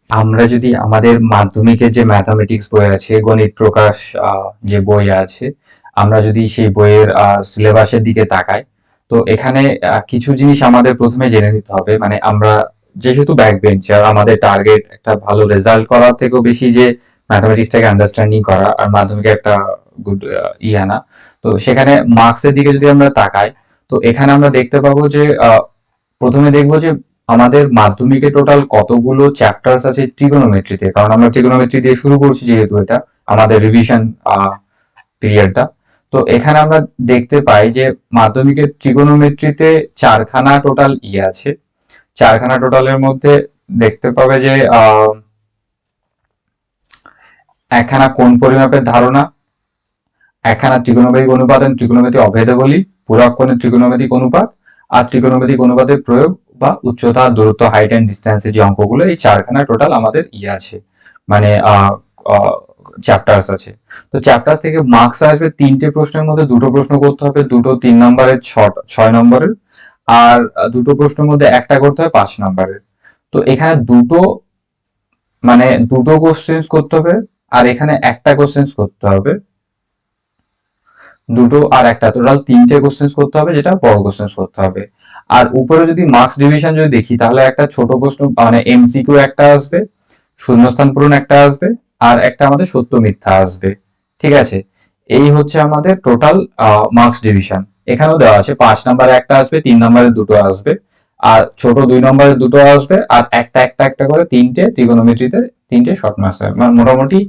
আমরা যদি আমাদের মাধ্যমিকের যে ম্যাথামেটিক্স বই আছে, গণিত প্রকাশ যে বই আছে, আমরা যদি সেই বইয়ের সিলেবাসের দিকে তাকাই, তো এখানে কিছু জিনিস আমাদের প্রথমে জেনে নিতে হবে। মানে আমরা যেহেতু ব্যাক বেঞ্চার, আমাদের টার্গেট একটা ভালো রেজাল্ট করার থেকেও বেশি যে ম্যাথামেটিক্সটাকে আন্ডারস্ট্যান্ডিং করা আর মাধ্যমিকে একটা গুড আনা। তো সেখানে মার্কসের দিকে যদি আমরা তাকাই, তো এখানে আমরা দেখতে পাবো যে প্রথমে দেখবো যে আমাদের মাধ্যমিকে টোটাল কতগুলো চ্যাপ্টার্স আছে ট্রিগোনোমেট্রিতে, কারণ আমরা ট্রিগোনোমেট্রি দিয়ে শুরু করছি যেহেতু এটা আমাদের রিভিশন পিরিয়ডটা। তো এখানে আমরা দেখতে পাই যে মাধ্যমিকের ট্রিগোনোমেট্রিতে চারখানা টোটাল আছে। চারখানা টোটালের মধ্যে দেখতে পাবে যে একখানা কোণ পরিমাপের ধারণা, একখানা ত্রিকোণমিতিক অনুপাত এবং ত্রিকোণমিতিক অভেদাবলী, পূরক কোণের ত্রিকোণমিতিক অনুপাত, আর ত্রিকোণমিতিক অনুপাতের প্রয়োগ বা উচ্চতা, দূরত্ব, হাইট এন্ড ডিস্টেন্সের যে অঙ্কগুলো, এই চারখানা টোটাল আমাদের আছে, মানে চ্যাপ্টার্স আছে। তো চ্যাপ্টার থেকে মার্কস আসবে তিনটে প্রশ্নের মধ্যে দুটো প্রশ্ন করতে হবে, দুটো 3 নম্বরের, 6 নম্বরের, আর দুটো প্রশ্নের মধ্যে একটা করতে হবে 5 নম্বরের। তো এখানে দুটো, মানে দুটো কোশ্চেন করতে হবে, আর এখানে একটা কোশ্চেন করতে হবে। দুটো আর একটা, টোটাল তিনটে কোশ্চেন করতে হবে, যেটা বড় কোশ্চেন করতে হবে। আর উপরে যদি মার্কস ডিভিশন যদি দেখি, তাহলে একটা ছোট প্রশ্ন মানে এমসিকিউ একটা আসবে, শূন্যস্থান পূরণ একটা আসবে, আর একটা আমাদের সত্য মিথ্যা আসবে। ঠিক আছে, এই হচ্ছে আমাদের টোটাল মার্কস ডিভিশন। এখানেও দেওয়া আছে 5 নম্বরে একটা আসবে, 3 নম্বরে দুটো আসবে, আর ছোট 2 নম্বরে দুটো আসবে, আর একটা একটা একটা করে তিনটে ত্রিগোনোমেট্রিতে, তিনটে শর্ট মার্কস। মোটামুটি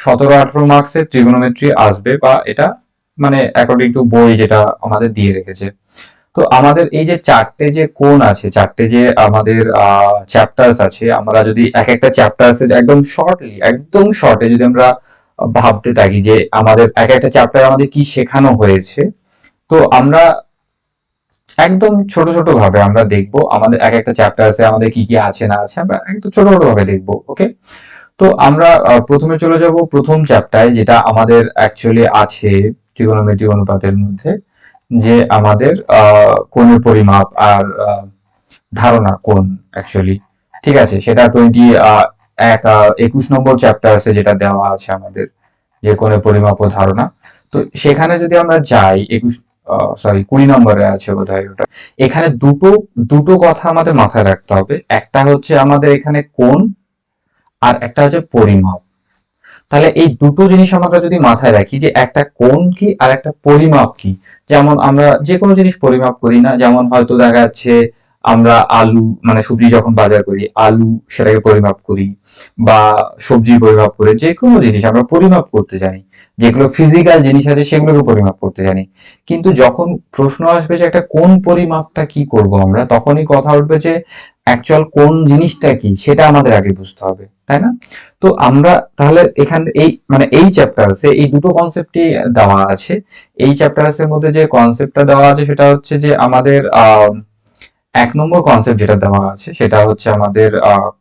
17-18 মার্কসের ত্রিগোনোমেট্রি আসবে, বা এটা মানে অ্যাকর্ডিং টু বই যেটা আমাদের দিয়ে রেখেছে। তো আমাদের এই যে চারটে যে কোণ আছে, চারটে যে আমাদের চ্যাপ্টার্স আছে, আমরা যদি এক একটা চ্যাপ্টার্স একদম শর্টে যদি আমরা ভাবতে থাকি যে আমাদের এক একটা চ্যাপ্টার আমাদের কি শেখানো হয়েছে, তো আমরা একদম ছোট ছোট ভাবে আমরা দেখবো আমাদের এক একটা চ্যাপ্টার্সে আমাদের কি কি আছে না আছে, আমরা একদম ছোট ছোট ভাবে দেখবো। ওকে, তো আমরা প্রথমে চলে যাব প্রথম চ্যাপ্টারে, যেটা আমাদের অ্যাকচুয়ালি আছে ত্রিকোণমিতিক অনুপাতের মধ্যে, যে আমাদের কোণের পরিমাপ আর ধারণা কোণ অ্যাকচুয়ালি। ঠিক আছে, সেটা 21 নম্বর চ্যাপ্টার আছে, যেটা দেওয়া আছে আমাদের, যে কোণের পরিমাপ ও ধারণা। তো সেখানে যদি আমরা যাই, 20 নম্বরে আছে বোধহয় ওটা। এখানে দুটো দুটো কথা আমাদের মাথায় রাখতে হবে। একটা হচ্ছে আমাদের এখানে কোণ, আর একটা হচ্ছে পরিমাপ। তাহলে এই দুটো জিনিস আমরা যদি মাথায় রাখি, যে একটা কোণ কি আর একটা পরিমাপ কি। যেমন আমরা যে কোনো জিনিস পরিমাপ করি না, যেমন হয়তো দেখা যাচ্ছে আমরা আলু, মানে সবজি যখন বাজার করি, আলু সেটাকে পরিমাপ করি, বা সবজি পরিমাপ করে, যে কোনো জিনিস আমরা পরিমাপ করতে জানি। যেগুলো ফিজিক্যাল জিনিস আছে সেগুলোকে পরিমাপ করতে জানি। কিন্তু যখন প্রশ্ন আসবে যে একটা কোন পরিমাপটা কি করব আমরা, তখনই কথা উঠবে যে অ্যাকচুয়াল কোন জিনিসটা কি, সেটা আমাদের আগে বুঝতে হবে, তাই না? তো আমরা তাহলে এখানে এই মানে এই চ্যাপ্টারসে এই দুটো কনসেপ্টই দেওয়া আছে। এই চ্যাপ্টারসের মধ্যে যে কনসেপ্টটা দেওয়া আছে সেটা হচ্ছে যে আমাদের 1 নম্বর কনসেপ্ট যেটা দেওয়া আছে সেটা হচ্ছে আমাদের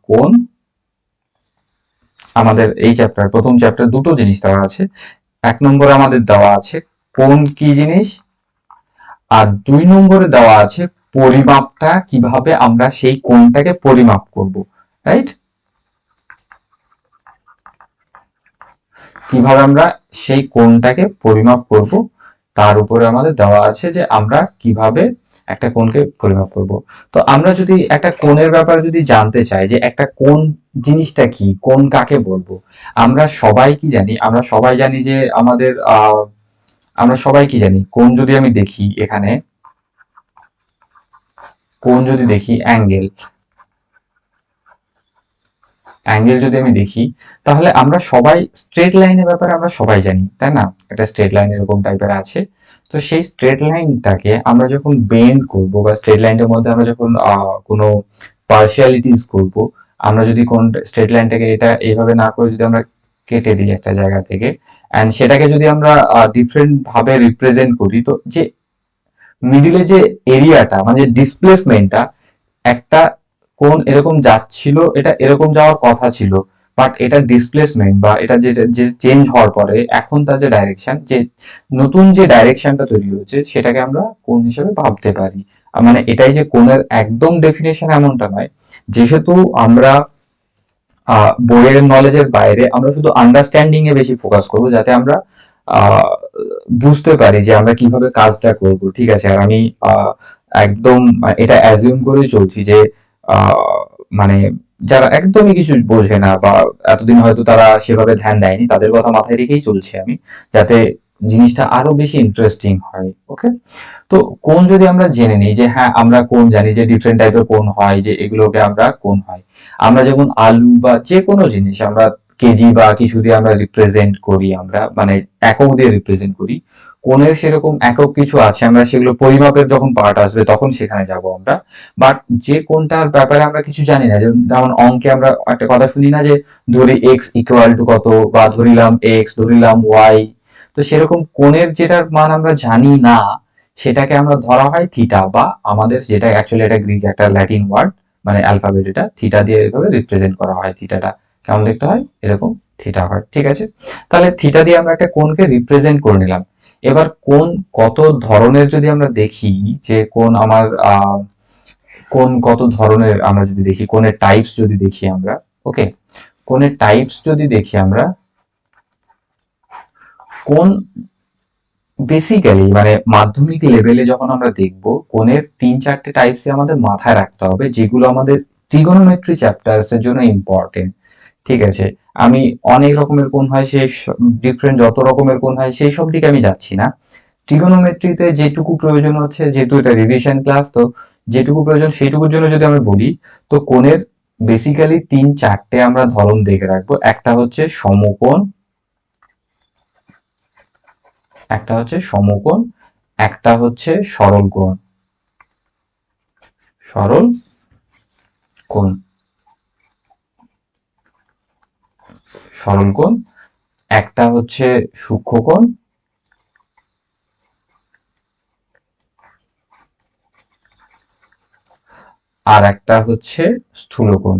কোন, আমাদের এই চ্যাপ্টার প্রথম চ্যাপ্টার দুটো জিনিস দেওয়া আছে। 1 নম্বরে আমাদের দেওয়া আছে কোন কি জিনিস, আর 2 নম্বরে দেওয়া আছে পরিমাপটা, কিভাবে আমরা সেই কোনটাকে পরিমাপ করব। রাইট, কিভাবে আমরা সেই কোণটাকে পরিমাপ করব, তার উপরে আমাদের দেওয়া আছে যে আমরা কিভাবে একটা কোণকে পরিমাপ করব। তো আমরা যদি একটা কোণের ব্যাপারে যদি জানতে চাই যে একটা কোণ জিনিসটা কি, কোণ কাকে বলবো, আমরা সবাই কি জানি, আমরা সবাই জানি যে আমাদের আমরা সবাই কি জানি, কোণ যদি আমি দেখি এখানে, কোণ যদি দেখি অ্যাঙ্গেল, অ্যাঙ্গেল যদি আমি দেখি, তাহলে আমরা সবাই স্ট্রেট লাইনের ব্যাপারে আমরা সবাই জানি, তাই না? একটা স্ট্রেট লাইন এরকম টাইপের আছে। তো সেই স্ট্রেট লাইনটাকে আমরা যখন বেন্ড করব, বা স্ট্রেট লাইনের মধ্যে আমরা যখন কোনো পার্শিয়ালিটিস করব, আমরা যদি কোন স্ট্রেট লাইনটাকে এটা এইভাবে না করে যদি আমরা কেটে দিই একটা জায়গা থেকে, অ্যান্ড সেটাকে যদি আমরা ডিফারেন্ট ভাবে রিপ্রেজেন্ট করি, তো যে মিডিলে যে এরিয়াটা মানে ডিসপ্লেসমেন্টটা, একটা কোন এরকম যাচ্ছিল, এটা এরকম যাওয়ার কথা ছিল, বাট এটা ডিসপ্লেসমেন্ট বা এটা যে যে চেঞ্জ হওয়ার পরে এখন তার যে ডাইরেকশন, যে নতুন যে ডাইরেকশনটা তৈরি হয়েছে, সেটাকে আমরা কোন হিসেবে ভাবতে পারি। মানে এটাই যে কোণের একদম ডেফিনেশন এমনটা নয়, যেহেতু আমরা বইয়ের নলেজের বাইরে আমরা শুধু আন্ডারস্ট্যান্ডিং এ বেশি ফোকাস করব, যাতে আমরা আহ, বুঝতে পারি যে আমরা কিভাবে কাজটা করব। ঠিক আছে, আর আমি একদম এটা অ্যাজিউম করেই চলছি যে আহ, মানে যারা একদমই কিছু বোঝে না বা এতদিন হয়তো তারা সেভাবে ধ্যান দেয়নি, তাদের কথা মাথায় রেখেই চলছি আমি, যাতে জিনিসটা আরো বেশি ইন্টারেস্টিং হয়। ওকে, তো কোণ যদি আমরা জেনে নিই যে হ্যাঁ আমরা কোণ জানি যে ডিফারেন্ট টাইপের কোণ হয়, যে এগুলোকে আমরা কোণ হয়। আমরা যেমন আলু বা যে কোনো জিনিস আমরা কেজি বা কিছু দিয়ে আমরা রিপ্রেজেন্ট করি, আমরা মানে একক দিয়ে রিপ্রেজেন্ট করি। কোণের সেরকম একক কিছু আছে, আমরা সেগুলো পরিমাপের যখন পার্ট আসবে তখন সেখানে যাব আমরা। বাট যে কোণটার ব্যাপারে আমরা কিছু জানি না, যেমন অঙ্কে আমরা একটা কথা শুনি না যে ধরি এক্স ইকুয়াল টু কত, বা ধরিলাম এক্স, ধরিলাম ওয়াই। তো সেরকম কোণের যেটার মান আমরা জানি না, সেটাকে আমরা ধরা হয় থিটা, বা আমাদের যেটা অ্যাকচুয়ালি এটা গ্রিক একটা ল্যাটিন ওয়ার্ড, মানে অ্যালফাবেট, এটা থিটা দিয়ে এভাবে রিপ্রেজেন্ট করা হয়। থিটাটা কেমন দেখতে হয়, এরকম থিটা হয়। ঠিক আছে, তাহলে থিটা দিয়ে আমরা একটা কোণকে রিপ্রেজেন্ট করে নিলাম। এবার কোণ কত ধরনের যদি আমরা দেখি, যে কোণ আমার কোণ কত ধরনের আমরা যদি দেখি, কোণের টাইপস যদি দেখি আমরা, ওকে, কোণের টাইপস যদি দেখি আমরা, কোণ বেসিক্যালি মানে মাধ্যমিক লেভেলে যখন আমরা দেখব, কোণের 3-4টে টাইপস আমাদের মাথায় রাখতে হবে, যেগুলো আমাদের ট্রিগোনোমেট্রি চ্যাপ্টার্স এর জন্য ইম্পর্টেন্ট। ঠিক আছে, আমি অনেক রকমের কোণ হয়, সেই ডিফারেন্ট যত রকমের কোণ হয় সেই সব দিকে আমি যাচ্ছি না। ট্রিগোনোমেট্রিতে যেটুকু প্রয়োজন হচ্ছে, যেহেতু এটা রিভিশন ক্লাস, তো যেটুকু প্রয়োজন সেইটুকুর জন্য যদি আমি বলি, তো কোণের বেসিক্যালি 3-4টে আমরা ধরন দেখে রাখবো। একটা হচ্ছে সমকোণ, একটা হচ্ছে সমকোণ, একটা হচ্ছে সরল কোণ, সরল কোণ, সরল কোণ, একটা হচ্ছে সূক্ষ্ম কোণ, আর একটা হচ্ছে স্থূল কোণ।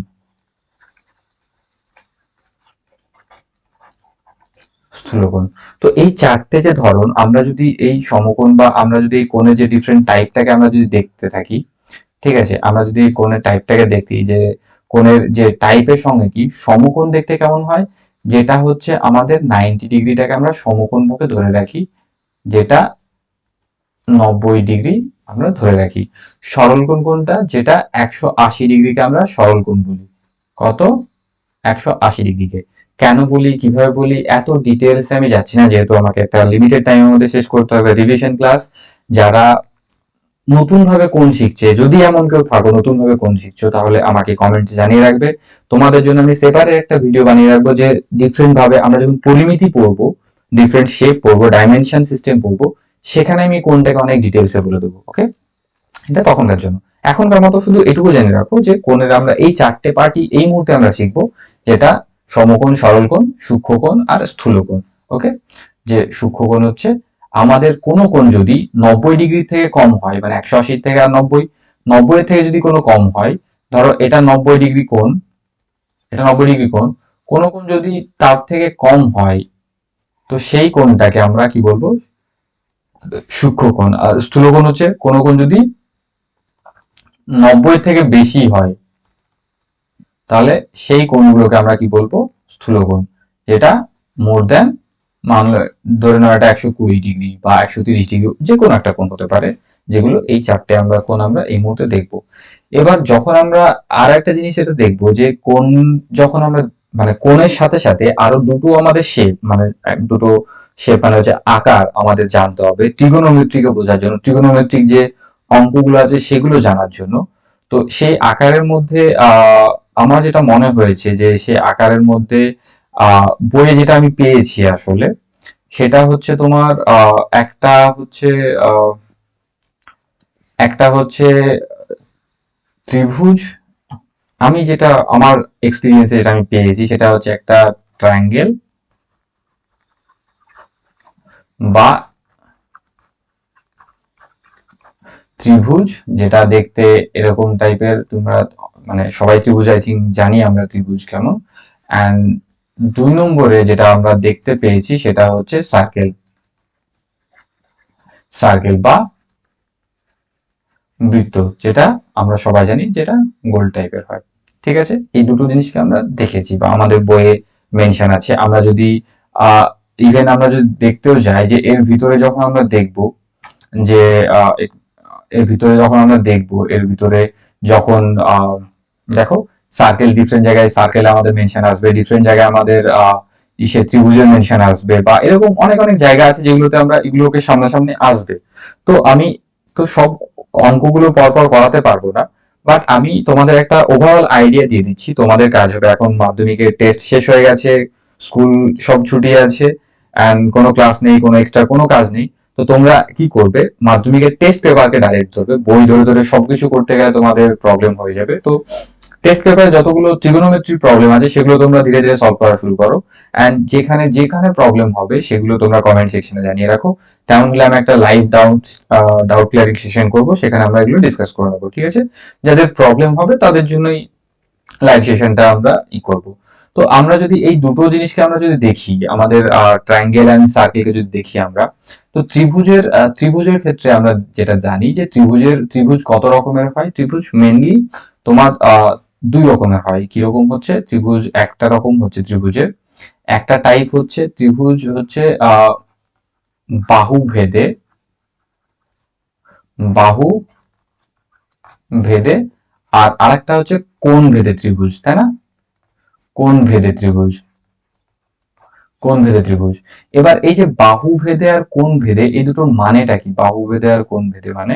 স্থূলকোণ। তো এই 4টে যে ধরন, আমরা যদি এই সমকোণ বা আমরা যদি এই কোণের যে ডিফারেন্ট টাইপটাকে আমরা যদি দেখতে থাকি, ঠিক আছে, আমরা যদি এই কোণের টাইপটাকে দেখি, যে কোণের যে টাইপের সঙ্গে কি সমকোণ দেখতে কেমন হয়, যেটা হচ্ছে আমাদের 90 ডিগ্রিটাকে আমরা সমকোণ ভাবে ধরে রাখি, যেটা 90 ডিগ্রি আমরা ধরে রাখি। সরল কোণ কোনটা, যেটা 180 ডিগ্রিকে আমরা সরল কোণ বলি। কত, 180 ডিগ্রিকে। কেন বলি, কিভাবে বলি, এত ডিটেলসে আমি যাচ্ছি না, যেহেতু আমাকে একটা লিমিটেড টাইমের মধ্যে শেষ করতে হবে রিভিশন ক্লাস। যারা নতুন ভাবে কোন শিখছে, যদি এমন কেউ থাকো নতুন ভাবে কোন শিখছো, তাহলে আমাকে কমেন্টে জানিয়ে রাখবে। তোমাদের জন্য আমি সেপারেট একটা ভিডিও বানিয়ে রাখবো, যে ডিফারেন্ট ভাবে আমরা যখন পরিমিতি পড়বো, ডিফারেন্ট শেপ পড়বো, ডাইমেনশন সিস্টেম পড়বো, সেখানে আমি কোনটাকে অনেক ডিটেলসে বলে দেবো। ওকে, এটা তখনকার জন্য। এখনকার মতো শুধু এটুকু জেনে রাখো যে কোণের আমরা এই 4টে পার্টি এই মুহূর্তে আমরা শিখবো, যেটা সমকোণ, সরল কোণ, সূক্ষ্ম কোণ আর স্থূল কোণ। ওকে, যে সূক্ষ্ম কোণ হচ্ছে আমাদের কোনো কোণ যদি 90 ডিগ্রি থেকে কম হয়, মানে 180 থেকে আর 90, 90 থেকে যদি কোনো কম হয়, ধরো এটা 90 ডিগ্রি কোণ, এটা 90 ডিগ্রি কোণ, কোনো কোণ যদি তার থেকে কম হয়, তো সেই কোণটাকে আমরা কি বলবো, সূক্ষ্ম কোণ। আর স্থূল কোণ হচ্ছে কোনো কোণ যদি 90 থেকে বেশি হয়, তাহলে সেই কোণগুলোকে আমরা কি বলবো, স্থূল কোণ। যেটা মোর দেন, মানলে ধরে নাও এটা 120 ডিগ্রি বা 130 ডিগ্রি, যে কোনো একটা কোণ হতে পারে, যেগুলো এই 4টে আমরা কোণ আমরা এই মুহূর্তে দেখবো। এবার যখন আমরা আর একটা জিনিস এটা দেখবো, যে কোণ যখন আমরা মানে কোণের সাথে সাথে আরো দুটো আমাদের শেপ, মানে দুটো শেপ মানে হচ্ছে আকার আমাদের জানতে হবে ট্রিগোনোমেট্রিকে বোঝার জন্য, ট্রিগোনোমেট্রিক যে অঙ্কগুলো আছে সেগুলো জানার জন্য। তো সেই আকারের মধ্যে আমার যেটা মনে হয়েছে, যে সে আকারের মধ্যে বইয়ে যেটা আমি পেয়েছি আসলে, সেটা হচ্ছে তোমার আহ, একটা হচ্ছে ত্রিভুজ। আমি যেটা আমার এক্সপিরিয়েন্সে যেটা আমি পেয়েছি, সেটা হচ্ছে একটা ট্রায়াঙ্গেল বা ত্রিভুজ, যেটা দেখতে এরকম টাইপের। তোমরা মানে সবাই ত্রিভুজ আই থিঙ্ক জানি আমরা ত্রিভুজ কেমন। অ্যান্ড 2 নম্বরে যেটা আমরা দেখতে পেয়েছি সেটা হচ্ছে সার্কেল, সার্কেল বা বৃত্ত, যেটা আমরা সবাই জানি যেটা গোল টাইপের হয়। ঠিক আছে, এই দুটো জিনিসকে আমরা দেখেছি বা আমাদের বইয়ে মেনশন আছে। আমরা যদি ইভেন আমরা যদি দেখতেও যাই যে এর ভিতরে যখন আমরা দেখব যে এর ভিতরে যখন আমরা দেখব এর ভিতরে যখন দেখো সার্কেল, ডিফারেন্ট জায়গায় সার্কেল আমাদের মেনশন আসবে, ডিফারেন্ট জায়গায় আমাদের ইসে ত্রিভুজের মেনশন আসবে, বা এরকম অনেক অনেক জায়গা আছে যেগুলোতে আমরা এগুলোকে সামনাসামনি আসবে। তো আমি তো সব অঙ্কগুলো পরপর করাতে পারবো না, বাট আমি তোমাদের একটা ওভারঅল আইডিয়া দিয়ে দিচ্ছি। তোমাদের কাজ হবে, এখন মাধ্যমিকের টেস্ট শেষ হয়ে গেছে, স্কুল সব ছুটি আছে, এন্ড কোনো ক্লাস নেই, কোনো এক্সট্রা কোনো কাজ নেই। তো তোমরা কি করবে, মাধ্যমিকের টেস্ট পেপারকে ডাইরেক্ট ধরবে। বই ধরে ধরে সবকিছু করতে গেলে তোমাদের প্রবলেম হয়ে যাবে। তো টেস্ট পেপারে যতগুলো ট্রিগোনোমেট্রি প্রবলেম আছে সেগুলো তোমরা ধীরে ধীরে সলভ করা শুরু করো, এন্ড যেখানে যেখানে প্রবলেম হবে সেগুলো তোমরা কমেন্ট সেকশনে জানিয়ে রাখো। তেমন হলে আমি একটা লাইভ ডাউট ক্লিয়ারিং সেশন করবো, সেখানে আমরা এগুলো ডিসকাস করে নেবো। ঠিক আছে, যাদের প্রবলেম হবে তাদের জন্যই লাইভ সেশনটা আমরা করব। তো আমরা যদি এই দুটো জিনিসকে আমরা যদি দেখি, আমাদের ট্রায়াঙ্গেল এন্ড সার্কেলকে যদি দেখি আমরা, তো ত্রিভুজের ক্ষেত্রে আমরা যেটা জানি যে ত্রিভুজ কত রকমের হয়। ত্রিভুজ মেনলি তোমার দুই রকমের হয়। কিরকম হচ্ছে ত্রিভুজ, একটা রকম হচ্ছে ত্রিভুজের একটা টাইপ হচ্ছে ত্রিভুজ হচ্ছে বাহু ভেদে, বাহু ভেদে, আর আরেকটা হচ্ছে কোণ ভেদে ত্রিভুজ, তাই না? কোণ ভেদে ত্রিভুজ, কোণ ভেদে ত্রিভুজ। এবার এই যে বাহু ভেদে আর কোণ ভেদে, এই দুটোর মানেটা কি? বাহু ভেদে আর কোণ ভেদে মানে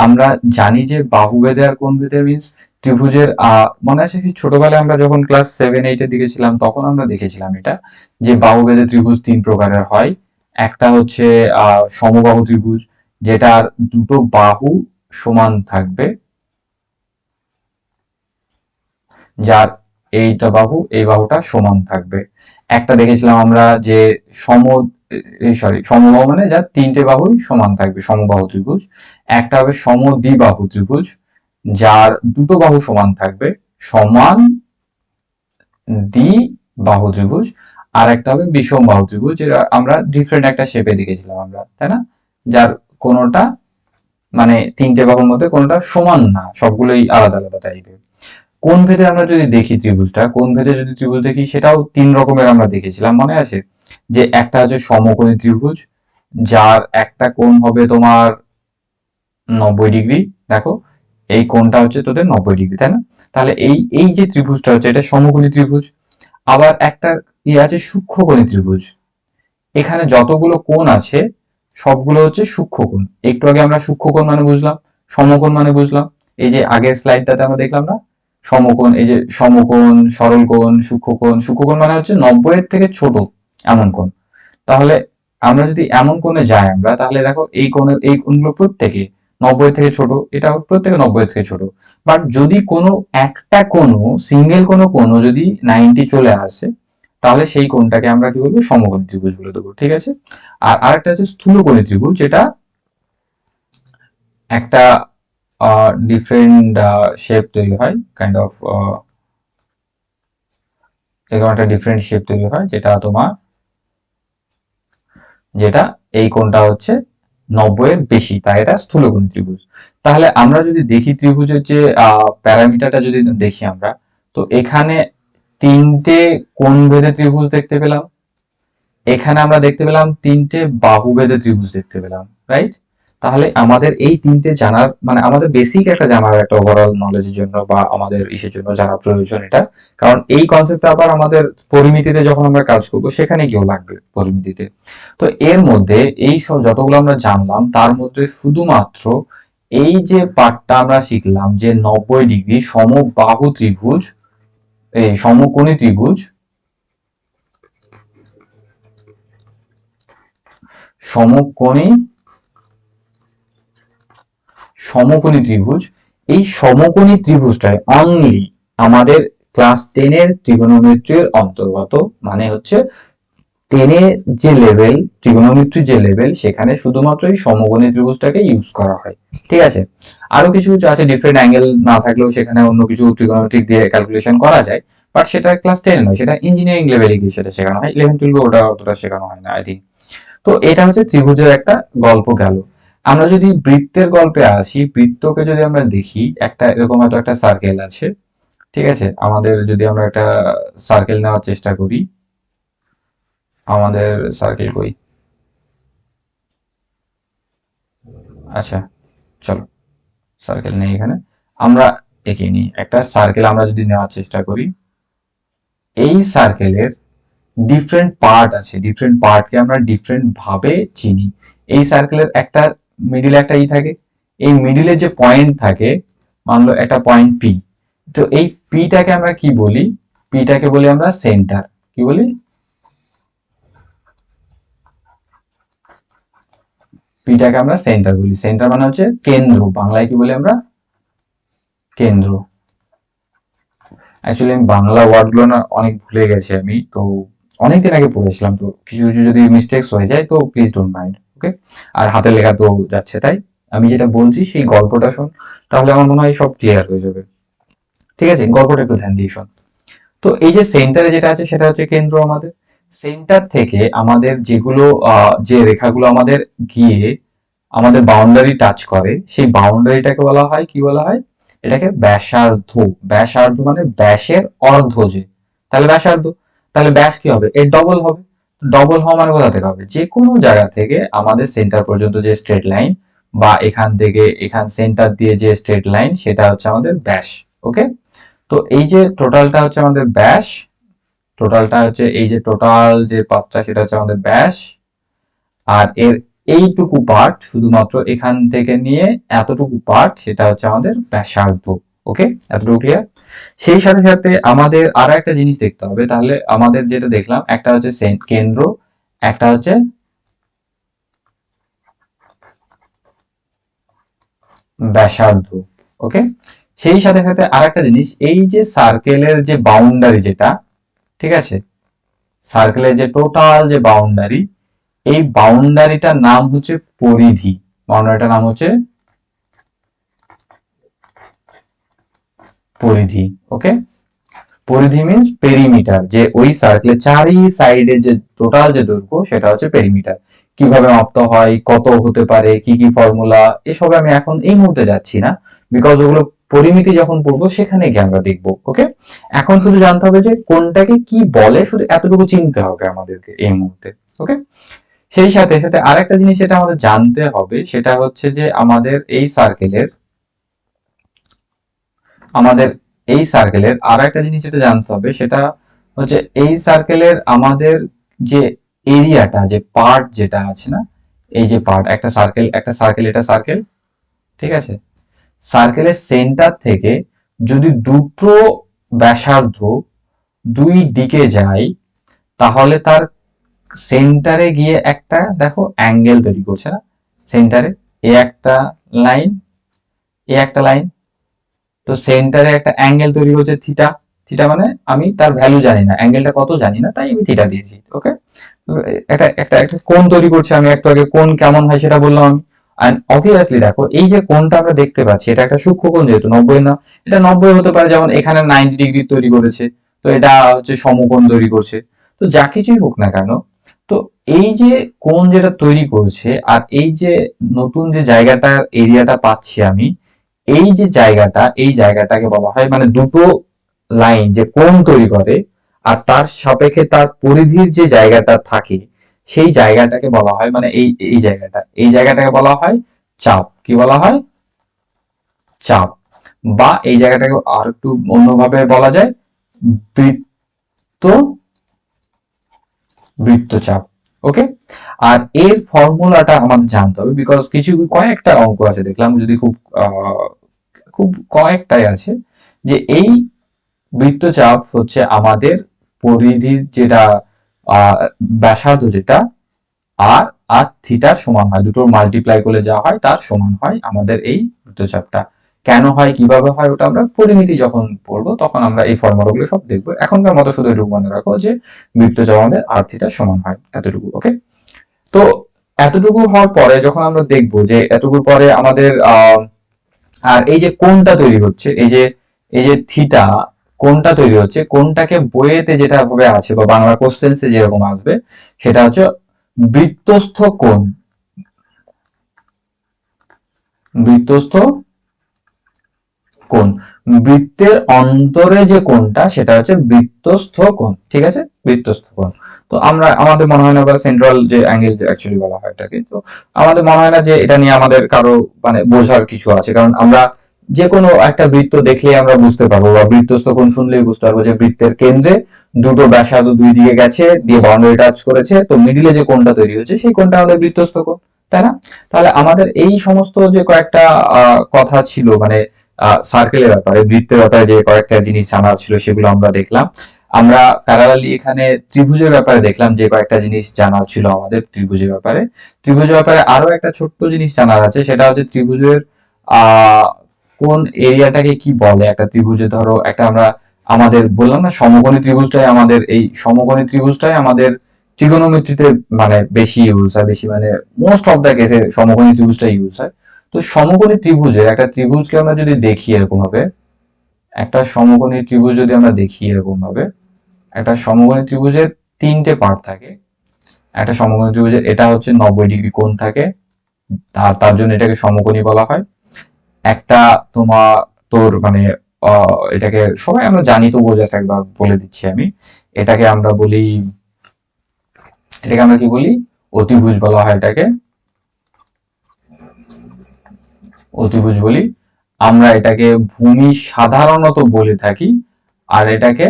আমরা জানি যে বাহু ভেদে আর কোণ ভেদে মিনস ত্রিভুজের মনে আছে কি ছোটবেলায় আমরা যখন ক্লাস 7-8 দিকে ছিলাম তখন আমরা দেখেছিলাম এটা, যে বাহু ভেদে ত্রিভুজ তিন প্রকারের হয়। একটা হচ্ছে সমবাহু ত্রিভুজ, যেটার দুটো বাহু সমান থাকবে, যার এইটা বাহু এই বাহুটা সমান থাকবে। একটা দেখেছিলাম আমরা যে সম সমবাহু মানে যার তিনটে বাহুই সমান থাকবে, সমবাহু ত্রিভুজ। একটা হবে সমদ্বিবাহু ত্রিভুজ, যার দুটো বাহু সমান থাকবে, সমান দ্বিবাহু ত্রিভুজ। আর একটা হবে বিষম বাহু ত্রিভুজ, যেটা আমরা ডিফারেন্ট একটা শেপে দেখেছিলাম আমরা, তাই না? যার কোনোটা মানে তিনটে বাহুর মধ্যে কোনোটা সমান না, সবগুলোই আলাদা আলাদা টাইপের। কোণ ভেদে আমরা যদি দেখি ত্রিভুজটা, কোণ ভেদে যদি ত্রিভুজ দেখি সেটাও তিন রকমের আমরা দেখেছিলাম, মনে আছে? যে একটা হচ্ছে সমকোণী ত্রিভুজ, যার একটা কোণ হবে তোমার 90 ডিগ্রি। দেখো এই কোণটা হচ্ছে তোদের 90 ডিগ্রি, তাই না? তাহলে এই এই যে ত্রিভুজটা হচ্ছে এটা সমকোণী ত্রিভুজ। আবার একটা আছে সূক্ষ্মকোণী ত্রিভুজ। এখানে যতগুলো কোণ আছে সবগুলো হচ্ছে সূক্ষ্মকোণ। একটু আগে আমরা সূক্ষ্মকোণ মানে বুঝলাম, সমকোণ মানে বুঝলাম। এই যে আগের স্লাইডটাতে আমরা দেখলাম না, সমকোণ, এই যে সমকোণ, সরল কোণ, সূক্ষ্মকোণ। সূক্ষ্মকোণ মানে হচ্ছে 90-এর থেকে ছোট এমন কোণ। তাহলে আমরা যদি এমন কোণে যাই আমরা, তাহলে দেখো এই কোণগুলো প্রত্যেকে 90-এর থেকে ছোট, এটা প্রত্যেকে 90-এর থেকে ছোট। বাট যদি কোনো একটা কোনো সিঙ্গেল কোনো কোণও যদি 90 চলে আসে, তাহলে সেই কোণটাকে আমরা কি বলবো, সমকোণী ত্রিভুজ বলে দেবো। ঠিক আছে, আর আরেকটা হচ্ছে স্থূলকোণী ত্রিভুজ, যেটা একটা ডিফারেন্ট শেপ তৈরি হয়, কাইন্ড অফ এরকম একটা ডিফারেন্ট শেপ তৈরি হয়, যেটা এই কোণটা হচ্ছে 90-এর বেশি, তাই এটা স্থূলকোণী ত্রিভুজ। তাহলে আমরা যদি দেখি ত্রিভুজের যে প্যারামিটারটা যদি দেখি আমরা, তো এখানে তিনটে কোণ ভেদে ত্রিভুজ দেখতে পেলাম, এখানে আমরা দেখতে পেলাম তিনটে বাহু ভেদে ত্রিভুজ দেখতে পেলাম, রাইট? তাহলে আমাদের এই তিনটে জানার মানে আমাদের বেসিক একটা জানার একটা ওভারঅল নলেজের জন্য বা আমাদের ইসের জন্য জানা প্রয়োজন এটা। কারণ এই কনসেপ্টটা আবার আমাদের পরিমিতিতে যখন আমরা কাজ করব সেখানে গিয়েও লাগবে পরিমিতিতে। তো এর মধ্যে এই সব যতগুলো আমরা জানলাম তার মধ্যে শুধুমাত্র এই যে পার্টটা আমরা শিখলাম যে 90 ডিগ্রি সমবাহু ত্রিভুজ, এই সমকোণী ত্রিভুজ, সমকোণী সমকোণী ত্রিভুজ, এই সমকোণী ত্রিভুজটাই অনলি আমাদের ক্লাস 10-এর ত্রিগোনোমেট্রির অন্তর্গত। মানে হচ্ছে 10-এ যে লেভেল, ট্রিগোনোমেট্রি যে লেভেল, সেখানে শুধুমাত্র এই সমকোণী ত্রিভুজটাকে ইউজ করা হয়। ঠিক আছে, আরো কিছু কিছু আছে, ডিফারেন্ট অ্যাঙ্গেল না থাকলেও সেখানে অন্য কিছু ট্রিগোনোমেট্রিক দিয়ে ক্যালকুলেশন করা যায়, বাট সেটা ক্লাস 10 নয়, সেটা ইঞ্জিনিয়ারিং লেভেলে গিয়ে সেটা শেখানো হয়। 11-12 ওটা অতটা শেখানো হয় না আই থিঙ্ক। তো এটা হচ্ছে ত্রিভুজের একটা গল্প গেল। আমরা যদি বৃত্তের গল্পে আসি, বৃত্তকে যদি আমরা দেখি, একটা এরকম হয়তো একটা সার্কেল আছে, ঠিক আছে, আমাদের যদি আমরা একটা সার্কেল নেওয়ার চেষ্টা করি, আমাদের সার্কেল কই, আচ্ছা চলো সার্কেল নেই এখানে, আমরা এঁকে নিই একটা সার্কেল। আমরা যদি নেওয়ার চেষ্টা করি, এই সার্কেলের ডিফারেন্ট পার্ট আছে, ডিফারেন্ট পার্টকে আমরা ডিফারেন্ট ভাবে চিনি। এই সার্কেলের একটা মিডিলে একটা থাকে, এই মিডিলে যে পয়েন্ট থাকে, মানলো একটা পয়েন্ট পি, তো এই পিটাকে আমরা কি বলি, পিটাকে বলি আমরা সেন্টার। কি বলি? পিটাকে আমরা সেন্টার বলি। সেন্টার মানে হচ্ছে কেন্দ্র, বাংলায় কি বলি আমরা? কেন্দ্র। অ্যাকচুয়ালি আমি বাংলা ওয়ার্ড গুলো না অনেক ভুলে গেছি আমি, তো অনেকদিন আগে পড়েছিলাম, তো কিছু কিছু যদি মিস্টেক্স হয়ে যায় তো প্লিজ ডোন্ট মাইন্ড, ওকে। আর হাতের লেখা তো যাচ্ছে, তাই আমি যেটা বলছি সেই গল্পটা শোন, তাহলে আমার মনে হয় সব ক্লিয়ার হয়ে যাবে। ঠিক আছে, গল্পটা একটু ধ্যান দিয়ে শোন। তো এই যে সেন্টারে যেটা আছে সেটা হচ্ছে কেন্দ্র আমাদের। সেন্টার থেকে আমাদের যেগুলো যে রেখাগুলো আমাদের গিয়ে আমাদের বাউন্ডারি টাচ করে, সেই বাউন্ডারিটাকে বলা হয়, কি বলা হয়? এটাকে ব্যাসার্ধ। ব্যাসার্ধ মানে ব্যাসের অর্ধ যে, তাহলে ব্যাসার্ধ। তাহলে ব্যাস কি হবে? এর ডবল হবে। ডবল হওয়া মানে কোথা থেকে হবে? যে কোনো জায়গা থেকে আমাদের সেন্টার পর্যন্ত যে স্ট্রেট লাইন, বা এখান থেকে এখান সেন্টার দিয়ে যে স্ট্রেট লাইন, সেটা হচ্ছে আমাদের ব্যাস। ওকে, তো এই যে টোটালটা হচ্ছে আমাদের ব্যাস, টোটালটা হচ্ছে এই যে টোটাল যে পথটা সেটা হচ্ছে আমাদের ব্যাস। আর এর এইটুকু পার্ট, শুধুমাত্র এখান থেকে নিয়ে এতটুকু পার্ট, সেটা হচ্ছে আমাদের ব্যাসার্ধ। ওকে, এতটুকু ক্লিয়ার? সেই সাথে সাথে আমাদের আরো একটা জিনিস দেখতে হবে। তাহলে আমাদের যেটা দেখলাম, একটা হচ্ছে কেন্দ্র, একটা হচ্ছে ব্যাসার্ধ। ওকে, সেই সাথে সাথে আরেকটা জিনিস, এই যে সার্কেলের যে বাউন্ডারি যেটা, ঠিক আছে, সার্কেলের যে টোটাল যে বাউন্ডারি, এই বাউন্ডারিটার নাম হচ্ছে পরিধি। বাউন্ডারিটার নাম হচ্ছে পরিধি। ওকে, পরিধি মিন্স পেরিমিটার, যে ওই সার্কেলের চারি সাইডে যে টোটাল যে দৈর্ঘ্য সেটা হচ্ছে পেরিমিটার। কিভাবে মাপতে হয়, কত হতে পারে, কি কি ফর্মুলা, এসবে আমি এখন এই মুহূর্তে যাচ্ছি না, বিকজ ওগুলো পরিমিতি যখন পড়বো সেখানে গিয়ে আমরা দেখবো। ওকে, এখন শুধু জানতে হবে যে কোনটাকে কি বলে, শুধু এতটুকু চিনতে হবে আমাদেরকে এই মুহূর্তে। ওকে, সেই সাথে সাথে আরেকটা জিনিস যেটা আমাদের জানতে হবে, সেটা হচ্ছে যে আমাদের এই সার্কেলের আর একটা জিনিস যেটা জানতে হবে, সেটা হচ্ছে এই সার্কেলের আমাদের যে এরিয়াটা, যে পার্ট যেটা আছে না, এই যে পার্ট, একটা সার্কেল, এটা সার্কেল, ঠিক আছে, সার্কেলের সেন্টার থেকে যদি দুটো ব্যাসার্ধ দুই দিকে যায়, তাহলে তার সেন্টারে গিয়ে একটা দেখো অ্যাঙ্গেল তৈরি করছে না সেন্টারে, এ একটা লাইন, এ একটা লাইন, তো সেন্টারে একটা অ্যাঙ্গেল তৈরি হচ্ছে থিটা। থিটা মানে আমি তার ভ্যালু জানি না, অ্যাঙ্গেলটা কত জানি না, তাই আমি থিটা দিয়েছি। ওকে, একটা একটা একটা কোণ তৈরি করছে, আমি একটু আগে কোণ কেমন হয় সেটা বললাম আমি। এন্ড অবভিয়াসলি দেখো, এই যে কোণটা আমরা দেখতে পাচ্ছি, এটা একটা সূক্ষ্ম কোণ, যেহেতু 90 না, এটা 90 হতে পারে, যেমন এখানে 90 ডিগ্রি তৈরি করেছে, তো এটা হচ্ছে সমকোণ তৈরি করছে। তো যা কিছুই হোক না কেন, তো এই যে কোণ যেটা তৈরি করছে, আর এই যে নতুন যে জায়গাটার এরিয়াটা পাচ্ছি আমি, এই যে জায়গাটা, এই জায়গাটাকে বলা হয়, মানে দুটো লাইন যে কোণ তৈরি করে আর তার সাপেক্ষে তার পরিধির যে জায়গাটা থাকে, সেই জায়গাটাকে বলা হয়, মানে এই জায়গাটাকে বলা হয় চাপ। কি বলা হয়? চাপ। বা এই জায়গাটাকে আর একটু অন্যভাবে বলা যায় বৃত্ত, বৃত্তচাপ। ওকে, আর এর ফর্মুলাটা আমাদের জানতে হবে, বিকজ কিছু কয়েকটা অঙ্ক আছে দেখলাম, যদি খুব কয়েকটাই আছে, যে এই বৃত্তচাপ হচ্ছে আমাদের পরিধির যেটা ব্যাসার্ধ যেটা, আর আর থিটার সমান হয়, দুটোর মাল্টিপ্লাই করলে যা হয় তার সমান হয় আমাদের এই বৃত্তচাপটা। কেন হয়, কিভাবে হয়, ওটা আমরা পরিমিতি যখন পড়বো তখন আমরা এই ফর্মুলাগুলো সব দেখবো। এখনকার মতো শুধু এটুকু মনে রাখো যে বৃত্তচাপ আমাদের আর থিটার সমান হয়, এতটুকু। ওকে, তো এতটুকু হওয়ার পরে যখন আমরা দেখবো যে এতটুকুর পরে আমাদের আর এই যে কোণটা তৈরি হচ্ছে, এই যে থিটা কোণটা তৈরি হচ্ছে, কোণটাকে বইয়েতে যেটা ভাবে আছে বা বাংলা কোশ্চেন্সে যেরকম আসবে, সেটা হচ্ছে বৃত্তস্থ কোণ। বৃত্তস্থ কোণ, বৃত্তের অন্তরে যে কোণটা সেটা হচ্ছে বৃত্তস্থ কোণ, ঠিক আছে, বৃত্তস্থ কোণ। তো আমরা আমাদের মনে হয় না, বা সেন্ট্রাল যে অ্যাঙ্গেল অ্যাকচুয়ালি বলা হয় এটাকে, তো আমাদের মনে হয় না যে এটা নিয়ে আমাদের কারো মানে বোঝার কিছু আছে, কারণ আমরা যে কোনো একটা বৃত্ত দেখলেই আমরা বুঝতে পারবো, বা বৃত্তস্থ কোণ শুনলেই বুঝতে পারবো যে বৃত্তের কেন্দ্রে দুটো ব্যাসার্ধ দুই দিকে গেছে, দিয়ে বাউন্ডারি টাচ করেছে, তো মিডিলে যে কোণটা তৈরি হয়েছে সেই কোণটা আমাদের বৃত্তস্থ কোণ, তাই না? তাহলে আমাদের এই সমস্ত যে কয়েকটা কথা ছিল, মানে সার্কেলের ব্যাপারে, বৃত্তের ব্যাপারে যে কয়েকটা জিনিস জানা ছিল সেগুলো আমরা দেখলাম। আমরা প্যারালালি এখানে ত্রিভুজের ব্যাপারে দেখলাম যে কয়েকটা জিনিস জানা ছিল আমাদের ত্রিভুজের ব্যাপারে। ত্রিভুজের ব্যাপারে আরো একটা ছোট্ট জিনিস জানার আছে, সেটা হচ্ছে ত্রিভুজের আহ কোন এরিয়াটাকে কি বলে। একটা ত্রিভুজে ধরো একটা আমরা আমাদের বললাম না সমকোণী ত্রিভুজটাই আমাদের, এই সমকোণী ত্রিভুজটাই আমাদের ত্রিগোনোমেট্রিতে মানে বেশি ইউজ হয়, বেশি মানে মোস্ট অফ দ্য কেসে সমকোণী ত্রিভুজটা ইউজ হয়। তো সমকোণী ত্রিভুজের একটা ত্রিভুজকে আমরা যদি দেখি এরকম ভাবে, একটা সমকোণী ত্রিভুজ যদি আমরা দেখি এরকম ভাবে, একটা সমকোণী ত্রিভুজের তিনটে পার্ট থাকে। একটা সমকোণী ত্রিভুজের এটা হচ্ছে 90 ডিগ্রি কোণ থাকে, তার জন্য এটাকে সমকোণী বলা হয়। একটা তোমার তোর মানে এটাকে সবাই আমরা জানি, তো বোঝাতে একবার বলে দিচ্ছি আমি, এটাকে আমরা বলি, এটাকে আমরা কি বলি, অতিভুজ বলা হয় এটাকে, অতিভুজ বলি। আমরা এটাকে ভূমি সাধারণত বলে থাকি, আর এটাকে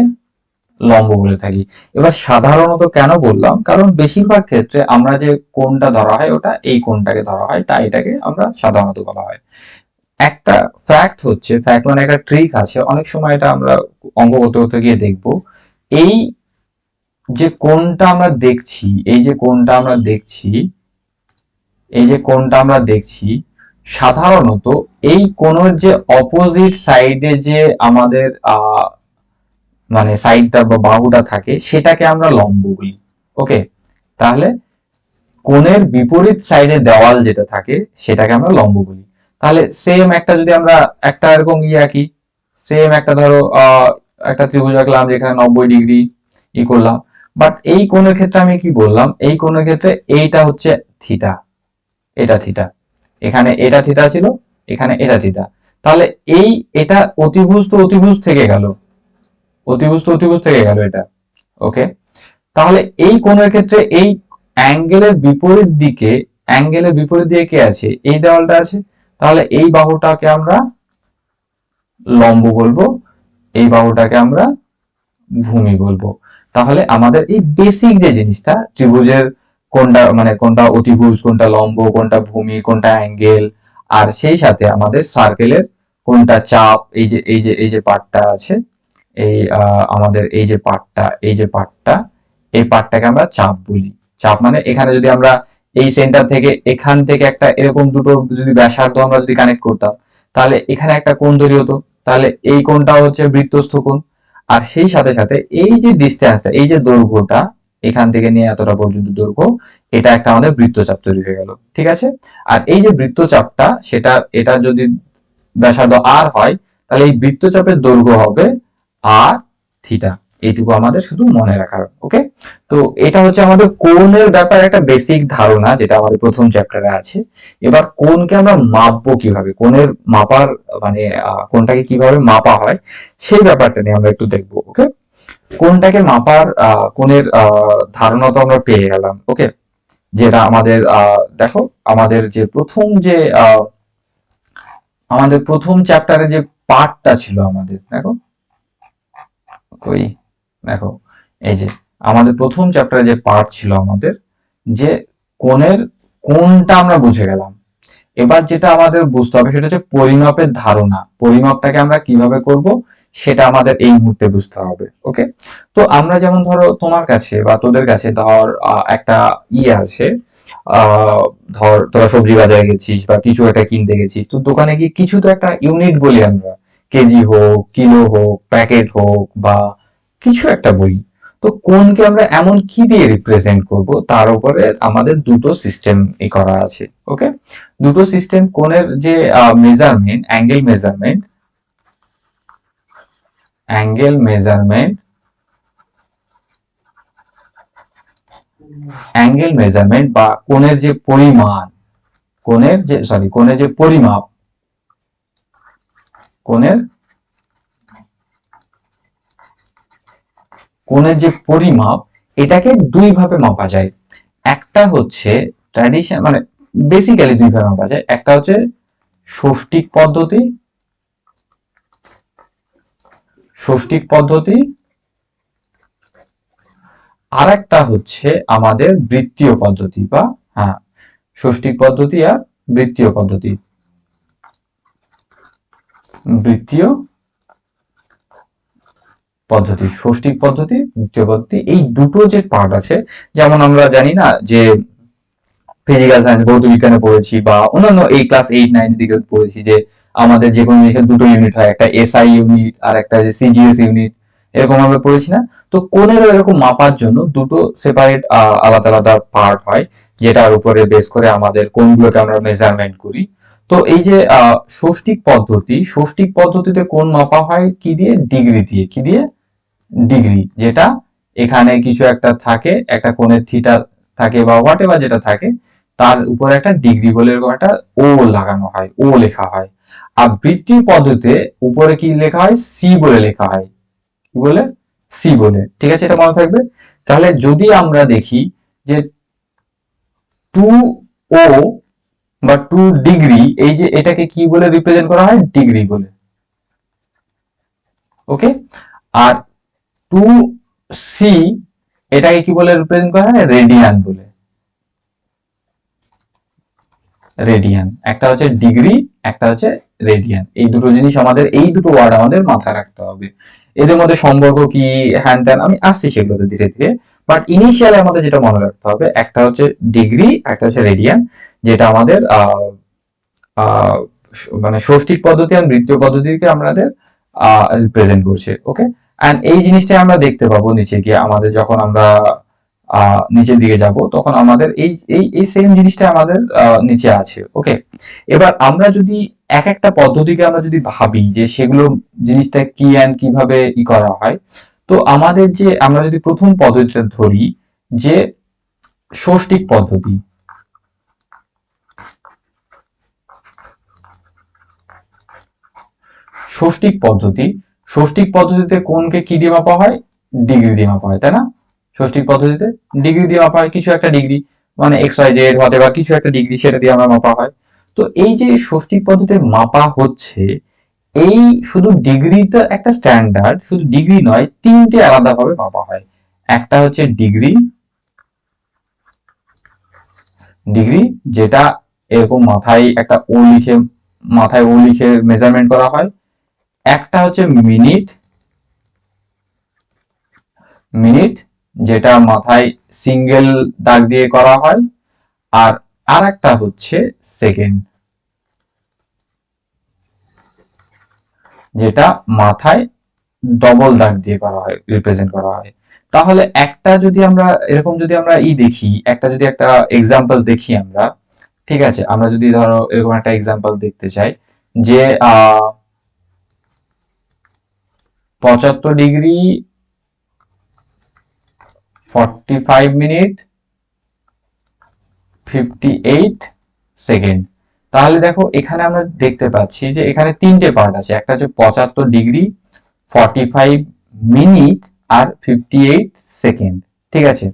লম্ব বলে থাকি। এবার সাধারণত কেন বললাম, কারণ বেশিরভাগ ক্ষেত্রে আমরা যে কোণটা ধরা হয় ওটা এই কোণটাকে ধরা হয়, তাই এটাকে আমরা সাধারণত বলা হয়। একটা ফ্যাক্ট হচ্ছে, ফ্যাক্ট মানে একটা ট্রিক আছে, অনেক সময় এটা আমরা অঙ্ক করতে করতে গিয়ে দেখবো, এই যে কোণটা আমরা দেখছি, এই যে কোণটা আমরা দেখছি, এই যে কোণটা আমরা দেখছি, সাধারণত এই কোণের যে অপোজিট সাইডে যে আমাদের মানে সাইডটা বা বাহুটা থাকে সেটাকে আমরা লম্ব বলি। ওকে, তাহলে কোণের বিপরীত সাইডে দেওয়াল যেটা থাকে সেটাকে আমরা লম্ব বলি। তাহলে সেম একটা যদি আমরা একটা এরকম আঁকি, সেম একটা ধরো একটা ত্রিভুজ আঁকলাম যেখানে 90 ডিগ্রি করলাম, বাট এই কোণের ক্ষেত্রে আমি কি বললাম, এই কোণের ক্ষেত্রে এইটা হচ্ছে থিটা, এটা থিটা, এখানে এটা থিটা ছিল, এখানে এটা থিটা। তাহলে এই এটা অতিভুজ তো অতিভুজ থেকে গেল, অতিভুজ তো অতিভুজ থেকে গেল এটা। ওকে, তাহলে এই কোণের ক্ষেত্রে এই অ্যাঙ্গেলের বিপরীত দিকে, অ্যাঙ্গেলের বিপরীত দিকে কে আছে, এই দেওয়ালটা আছে। তাহলে এই বাহুটাকে আমরা লম্ব বলবো, এই বাহুটাকে আমরা ভূমি বলবো। তাহলে আমাদের এই বেসিক যে জিনিসটা, ত্রিভুজের কোনটা মানে কোনটা অতিভুজ, কোনটা লম্ব, কোনটা ভূমি, কোনটা অ্যাঙ্গেল, আর সেই সাথে আমাদের সার্কেলের কোনটা চাপ, এই যে পার্টটা আছে, এই আমাদের এই যে পার্টটা, এই পার্টটাকে আমরা চাপ বলি। চাপ মানে এখানে যদি আমরা এই সেন্টার থেকে এখান থেকে একটা এরকম দুটো যদি ব্যাসার্ধ আমরা যদি কানেক্ট করতাম, তাহলে এখানে একটা কোণ তৈরি হতো, তাহলে এই কোণটা হচ্ছে বৃত্তস্থ কোণ। আর সেই সাথে সাথে এই যে ডিস্টেন্সটা, এই যে দৈর্ঘ্যটা, এখান থেকে নিয়ে এতটা পর্যন্ত দৈর্ঘ্য, এটা একটা আমাদের বৃত্তচাপ তৈরি হয়ে গেল, ঠিক আছে। আর এই যে বৃত্তচাপটা, সেটা এটা যদি ব্যাসার্ধ আর হয়, তাহলে এই বৃত্তচাপের দৈর্ঘ্য হবে আর থিটা। এইটুকু আমাদের শুধু মনে রাখার। ওকে, তো এটা হচ্ছে আমাদের কোণের ব্যাপারে একটা বেসিক ধারণা, যেটা আমাদের প্রথম চ্যাপ্টারে আছে। এবার কোণকে আমরা মাপবো কিভাবে, কোণের মাপার মানে কোণটাকে কিভাবে মাপা হয় সেই ব্যাপারটা নিয়ে আমরা একটু দেখবো। ওকে, কোণটাকে মাপার কোণের ধারণা তো আমরা পেয়ে গেলাম। ওকে, যেটা আমাদের দেখো আমাদের যে প্রথম যে আমাদের প্রথম চ্যাপ্টারে যে পার্টটা ছিল আমাদের, দেখো কই, দেখো এই যে আমাদের প্রথম চ্যাপ্টারে যে পার্ট ছিল আমাদের, যে কোণের কোণটা আমরা বুঝে গেলাম। এবার যেটা আমাদের বুঝতে হবে সেটা হচ্ছে পরিমাপের ধারণা, পরিমাপটাকে আমরা কিভাবে করব সেটা আমাদের এই মুহূর্তে বুঝতে হবে। ওকে, তো আমরা যেমন ধরো তোমার কাছে বা তোদের কাছে ধর একটা আছে, আহ ধর তোরা সবজি বাজারে গেছিস বা কিছু একটা কিনতে গেছিস, তো দোকানে গিয়ে কিছু তো একটা ইউনিট বলি আমরা, কেজি হোক, কিলো হোক, প্যাকেট হোক, বা কিছু একটা বলি। তো কোনকে আমরা এমন কি দিয়ে রিপ্রেজেন্ট করব, তার উপরে আমাদের দুটো সিস্টেম করা আছে। ওকে, দুটো সিস্টেম, কোণের যে মেজারমেন্ট, অ্যাঙ্গেল মেজারমেন্ট বা কোণের যে পরিমাণ, কোণের যে পরিমাপ, কোণের কোণের যে পরিমাপ এটাকে দুই ভাবে মাপা যায়। একটা হচ্ছে ট্র্যাডিশন মানে বেসিক্যালি দুই ভাবে মাপা যায়, একটা হচ্ছে ষষ্ঠিক পদ্ধতি, ষষ্ঠিক পদ্ধতি, আর একটা হচ্ছে আমাদের বৃত্তীয় পদ্ধতি বা হ্যাঁ ষষ্ঠিক পদ্ধতি আর বৃত্তীয় পদ্ধতি। বৃত্তীয় পদ্ধতি, ষষ্ঠিক পদ্ধতি, বৃত্তীয় পদ্ধতি, এই দুটো যে পার্ট আছে, যেমন আমরা জানি না যে ফিজিক্যাল সায়েন্স ভৌত বিজ্ঞানে পড়েছি বা অন্যান্য এই ক্লাস 8 9 এর দিকে পড়েছি যে আমাদের যে কোনো জিনিসের দুটো ইউনিট হয়, একটা এসআই ইউনিট আর একটা যে সিজিএস ইউনিট, এরকম আমরা পড়েছি না? তো কোণেরও এরকম মাপার জন্য দুটো সেপারেট আলাদা আলাদা পার্ট হয়, যেটার উপরে বেস করে আমাদের কোণগুলোকে আমরা মেজারমেন্ট করি। তো এই যে ষষ্ঠিক পদ্ধতি, ষষ্ঠিক পদ্ধতিতে কোণ মাপা হয় কি দিয়ে? ডিগ্রি দিয়ে। কি দিয়ে? ডিগ্রি। যেটা এখানে কিছু একটা থাকে, একটা কোণের থিটা থাকে বা হোয়াট এভার যেটা থাকে, তার উপর একটা ডিগ্রি বলে এরকম একটা ও লাগানো হয়, ও লেখা হয়। আর বৃত্তীয় পদ্ধতিতে উপরে কি লেখা হয়? সি বলে লেখা হয়। কি বলে? সি বলে। ঠিক আছে, এটা মনে থাকবে। তাহলে যদি আমরা দেখি যে 2 ও বা 2 ডিগ্রি, এই যে এটাকে কি বলে রিপ্রেজেন্ট করা হয়? ডিগ্রি বলে। ওকে। আর 2 সি এটাকে কি বলে রিপ্রেজেন্ট করা হয়? রেডিয়ান বলে। রেডিয়ান, একটা হচ্ছে ডিগ্রি, একটা হচ্ছে রেডিয়ান। এই দুটো জিনিস আমাদের, এই দুটো ওয়ার্ড আমাদের মাথায় রাখতে হবে। এদের মধ্যে সম্পর্ক কি, হ্যান ত্যান, আমি আসছি সেগুলোতে ধীরে ধীরে। বাট ইনিশিয়ালি আমাদের যেটা মনে রাখতে হবে, একটা হচ্ছে ডিগ্রি, একটা হচ্ছে রেডিয়ান, যেটা আমাদের আহ, মানে ষষ্ঠিক পদ্ধতি আর বৃত্তীয় পদ্ধতিকে আমাদের রিপ্রেজেন্ট করছে। ওকে। এন্ড এই জিনিসটা আমরা দেখতে পাবো নিচে গিয়ে, আমাদের যখন আমরা নিচের দিকে যাব তখন আমাদের এই এই এই সেম জিনিসটা আমাদের নিচে আছে। ওকে। এবার আমরা যদি এক একটা পদ্ধতিকে আমরা যদি ভাবি যে সেগুলো জিনিসটা কি এন্ড কিভাবে করা হয়, তো আমাদের যে আমরা যদি প্রথম পদ্ধতিটা ধরি, যে ষষ্ঠিক পদ্ধতি, ষষ্ঠিক পদ্ধতি, ষষ্ঠিক পদ্ধতিতে কোণকে কি দিয়ে মাপা হয়? ডিগ্রি দিয়ে মাপা হয়, তাই না? ষষ্ঠিক পদ্ধতিতে ডিগ্রি দিয়ে মাপা হয়, কিছু একটা ডিগ্রি, মানে এক্স ওয়াই জেড হতে বা কিছু একটা ডিগ্রি, সেটা দিয়ে আমরা মাপা হয়। তো এই যে ষষ্ঠিক পদ্ধতিতে মাপা হচ্ছে, এই শুধু ডিগ্রি তো একটা স্ট্যান্ডার্ড, শুধু ডিগ্রি নয়, তিনটে আলাদা ভাবে মাপা হয়। একটা হচ্ছে ডিগ্রি, ডিগ্রি যেটা এরকম মাথায় একটা ও লিখে, মাথায় ও লিখে মেজারমেন্ট করা হয়। একটা হচ্ছে মিনিট, মিনিট যেটা মাথায় সিঙ্গেল দাগ দিয়ে করা হয়। আর আর একটা হচ্ছে সেকেন্ড, যেটা মাথায় ডবল দাগ দিয়ে করা হয়, রিপ্রেজেন্ট করা হয়। তাহলে একটা যদি আমরা এরকম যদি আমরা দেখি, একটা যদি একটা এক্সাম্পল দেখি আমরা, ঠিক আছে, আমরা যদি ধরো এরকম একটা এক্সাম্পল দেখতে চাই যে 75 ডিগ্রি 45 মিনিট 58 সেকেন্ড। তাহলে দেখো এখানে আমরা দেখতে পাচ্ছি যে এখানে তিনটে পার্ট আছে, একটা হচ্ছে 75 ডিগ্রি, 45 মিনিট আর 58 সেকেন্ড। ঠিক আছে।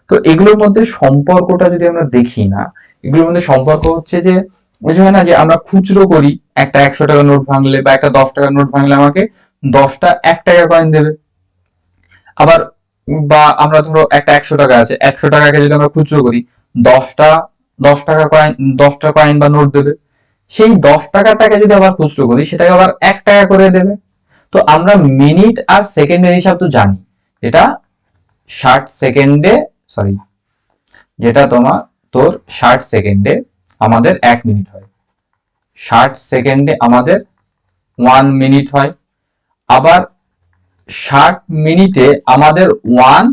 তো এগুলোর মধ্যে সম্পর্কটা যদি আমরা দেখি না, এগুলোর মধ্যে সম্পর্ক হচ্ছে যে ওই যে হয় না যে আমরা খুচরো করি, একটা 100 টাকা নোট ভাঙলে বা একটা 10 টাকার নোট ভাঙলে আমাকে 10টা 1 টাকা কয়েন দেবে। আবার বা আমরা ধরো একটা 100 টাকা আছে, 100 টাকাকে যদি আমরা খুচরো করি, 10টা 10 টাকা কয়েন, 10টা কয়েন বা নোট দেবে। সেই 10 টাকাটাকে যদি আবার খুচরো করি, সেটাকে আবার 1 টাকা করে দেবে। তো আমরা মিনিট আর সেকেন্ডের হিসাব তো জানি, এটা 60 সেকেন্ডে, সরি, যেটা তোর 60 সেকেন্ডে আমাদের 1 মিনিট হয়, 60 সেকেন্ডে আমাদের 1 মিনিট হয়। আবার 60 মিনিটে আমাদের 1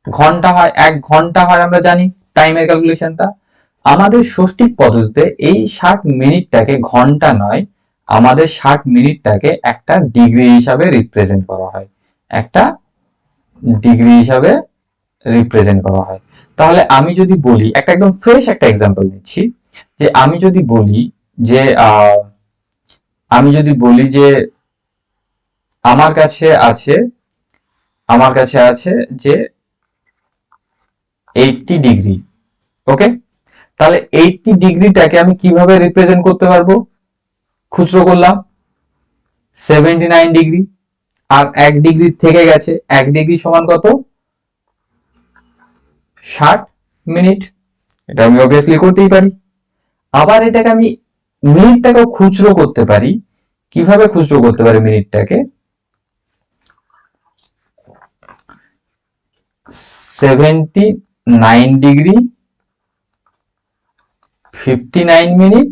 ঘন্টা হয়, 1 ঘন্টা হয়, আমরা জানি টাইমের ক্যালকুলেশনটা। আমাদের ষষ্ঠিক পদ্ধতিতে এই 60 মিনিটটাকে ঘন্টা নয়, আমাদের 60 মিনিটটাকে একটা ডিগ্রি হিসাবে রিপ্রেজেন্ট করা হয়, একটা ডিগ্রি হিসাবে রিপ্রেজেন্ট করা হয়। তাহলে আমি যদি বলি, একটা একদম ফ্রেশ একটা এক্সাম্পল নিচ্ছি, যে আমি যদি বলি যে আমি যদি বলি যে আমার কাছে আছে আমার কাছে আছে যে 80 ডিগ্রি। ওকে, তাহলে 80 ডিগ্রিটাকে আমি কিভাবে রিপ্রেজেন্ট করতে পারবো? খুচরো করলাম 79 ডিগ্রি, আর 1 ডিগ্রি থেকে গেছে, 1 ডিগ্রি সমান কত? 60 মিনিট। এটা আমি অবভিয়াসলি করতেই পারি। আবার এটাকে আমি মিনিটটাকেও খুচরো করতে পারি। কিভাবে খুচরো করতে পারি মিনিটটাকে? 79 ডিগ্রি 59 মিনিট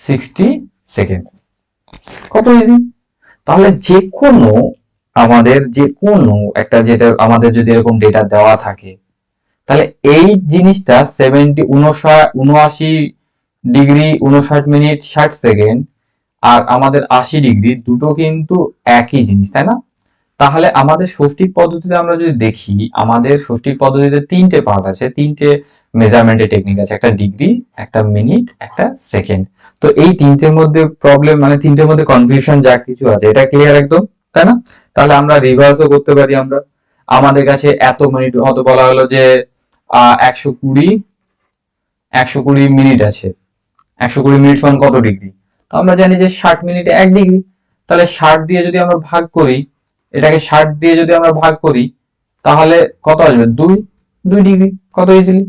60 সেকেন্ড। কত ইজি! তাহলে যে কোনো আমাদের যে কোনো একটা, যেটা আমাদের যদি এরকম ডেটা দেওয়া থাকে, তাহলে এই জিনিসটা 79 ডিগ্রি 59 মিনিট 60 সেকেন্ড আর আমাদের 80 ডিগ্রি, দুটো কিন্তু একই জিনিস, তাই না? তাহলে আমাদের ষষ্ঠিক পদ্ধতিতে আমরা যদি দেখি, আমাদের ষষ্ঠিক পদ্ধতিতে 3টে পার্ট আছে, 3টে মেজারমেন্টের টেকনিক আছে, একটা ডিগ্রি, একটা মিনিট, একটা সেকেন্ড। তো এই 3টের মধ্যে প্রবলেম, মানে 3টের মধ্যে কনফিউশন যা কিছু আছে, এটা ক্লিয়ার একদম, তাই না? তাহলে আমরা রিভার্সও করতে পারি। আমরা আমাদের কাছে এত মিনিট হয়তো বলা হলো যে 120 মিনিট আছে। 120 মিনিট সমান কত ডিগ্রি? তো আমরা জানি যে 60 মিনিটে 1 ডিগ্রি। তাহলে 60 দিয়ে যদি আমরা ভাগ করি, এটাকে 60 দিয়ে যদি আমরা ভাগ করি, তাহলে কত আসবে? 2 ডিগ্রি। কত ইজিলি!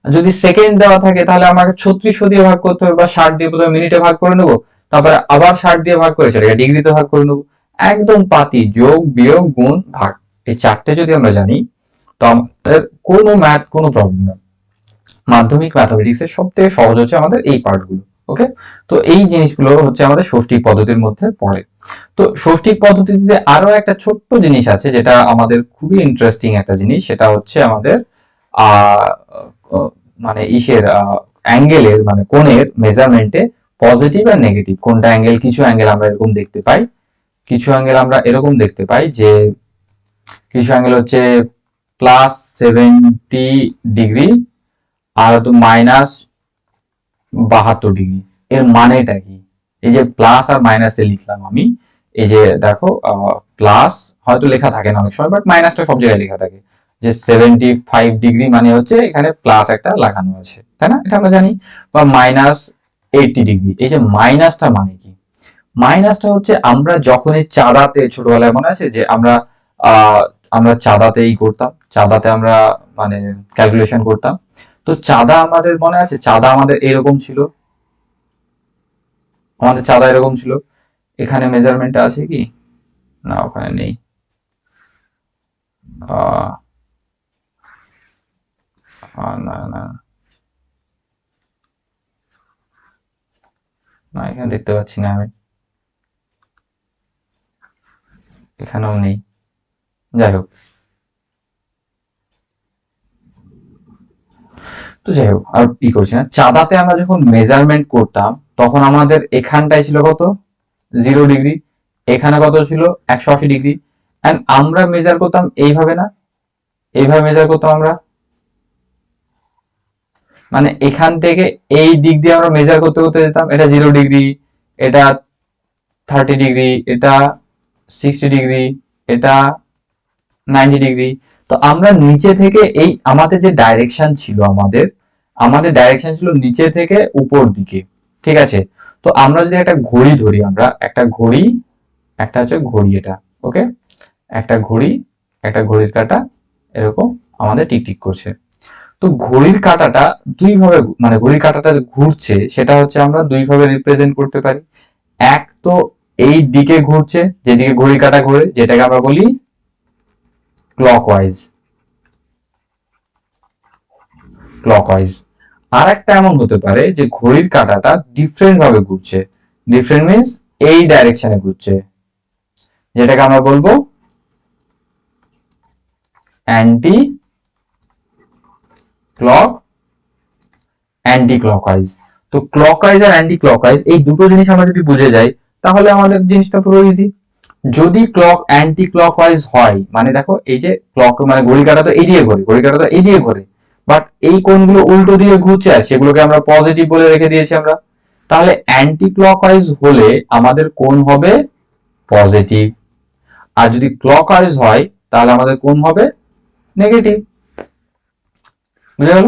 যদি সেকেন্ড দেওয়া থাকে তাহলে আমাকে 3600 দিয়ে ভাগ করতে হবে, বা 60 দিয়ে প্রথমে মিনিটে ভাগ করে নেবো, তারপরে আবার 60 দিয়ে ভাগ করে সেটাকে ডিগ্রিতে ভাগ করে নেবো। একদম পাতি, যোগ বিয়োগ গুণ ভাগ, এই 4টে যদি আমরা জানি, তো আমাদের কোনো ম্যাথ, কোনো প্রবলেম না। মাধ্যমিক ম্যাথমেটিক্সের সব থেকে সহজ হচ্ছে আমাদের এই পার্টগুলো। ওকে, তো এই জিনিসগুলো হচ্ছে আমাদের ষষ্ঠিক পদ্ধতির মধ্যে পড়ে। তো ষষ্ঠিক পদ্ধতিতে আরো একটা ছোট্ট জিনিস আছে যেটা আমাদের খুবই ইন্টারেস্টিং একটা জিনিস, সেটা হচ্ছে আমাদের আহ মানে অ্যাঙ্গেলের, মানে কোণের মেজারমেন্টে পজিটিভ আর নেগেটিভ কোনটা অ্যাঙ্গেল। কিছু অ্যাঙ্গেল আমরা এরকম দেখতে পাই, কিছু অ্যাঙ্গেল আমরা এরকম দেখতে পাই যে কিছু অ্যাঙ্গেল হচ্ছে +70 ডিগ্রি আর হয়তো -72 ডিগ্রি। এর মানেটা কি? এই যে প্লাস আর মাইনাসে লিখলাম আমি, এই যে দেখো, প্লাস হয়তো লেখা থাকে না অনেক সময়, বাট মাইনাসটা সব জায়গায় লেখা থাকে, যে 75 ডিগ্রি মানে হচ্ছে এখানে প্লাস একটা লাগানো আছে, তাই না? এটা আমরা জানি। বা -80 ডিগ্রি, এই যে মাইনাসটা মানে কি? মাইনাসটা হচ্ছে আমরা যখনই চাঁদাতে, ছোটবেলায় মনে আছে যে আমরা আহ আমরা চাঁদাতেই করতাম, চাঁদাতে আমরা মানে ক্যালকুলেশন করতাম। তো চাঁদা আমাদের মনে আছে, চাঁদা আমাদের এরকম ছিল, আমাদের চাঁদা এরকম ছিল। এখানে মেজারমেন্ট আছে কি? না, ওখানে নেই। না না না, এখানে দেখতে পাচ্ছি না আমি, এখানেও নেই। যাই হোক, তো যাই হোক, আর ই করছি না। চাঁদাতে আমরা যখন মেজারমেন্ট করতাম তখন আমাদের এখানটায় ছিল কত? 0 ডিগ্রি। এখানে কত ছিল? 180 ডিগ্রি। এন্ড আমরা মেজার করতাম এইভাবে না, এইভাবে মেজার করতাম আমরা, মানে এখান থেকে এই দিক দিয়ে আমরা মেজার করতে করতে যেতাম। এটা 0 ডিগ্রি, এটা 30 ডিগ্রি, এটা 60 ডিগ্রি, এটা 90 ডিগ্রি। তো আমরা নিচে থেকে, এই আমাদের যে ডাইরেকশন ছিল, আমাদের আমাদের ডাইরেকশন ছিল নিচে থেকে উপর দিকে, ঠিক আছে? তো আমরা যদি একটা ঘড়ি ধরি, আমরা একটা ঘড়ি, একটা হচ্ছে ঘড়ি এটা, ওকে, একটা ঘড়ি, একটা ঘড়ির কাঁটা এরকম আমাদের টিকটিক করছে। তো ঘড়ির কাঁটাটা দুই ভাবে, মানে ঘড়ির কাঁটাটা ঘুরছে, সেটা হচ্ছে আমরা দুই ভাবে রিপ্রেজেন্ট করতে পারি। এক তো এই দিকে ঘুরছে, যেদিকে ঘড়ির কাঁটা ঘোরে, যেটাকে আমরা বলি ক্লকওয়াইজ, ক্লকওয়াইজ। আর একটা এমন হতে পারে যে ঘড়ির কাঁটাটা ডিফারেন্ট ভাবে ঘুরছে, ডিফারেন্ট মিনস এই ডাইরেকশনে ঘুরছে, যেটাকে আমরা বলবো অ্যান্টি ক্লক, অ্যান্টি ক্লকওয়াইজ। তো ক্লকওয়াইজ আর অ্যান্টি ক্লকওয়াইজ, এই দুটো জিনিস আমরা যদি বুঝে যাই তাহলে আমাদের জিনিসটা পুরো ইজি। যদি ক্লক অ্যান্টি ক্লকওয়াইজ হয়, মানে দেখো এই যে ক্লক, মানে ঘড়ি কাঁটা তো এদিকে ঘোরে, ঘড়ি কাঁটা তো এদিকে ঘোরে, বাট এই কোণগুলো উল্টো দিকে ঘুরছে আর সেগুলোকে আমরা পজিটিভ বলে রেখে দিয়েছি আমরা। তাহলে অ্যান্টি ক্লকওয়াইজ হলে আমাদের কোণ হবে পজিটিভ। আর যদি ক্লকওয়াইজ হয় তাহলে আমাদের কোণ হবে নেগেটিভ। বুঝে গেল?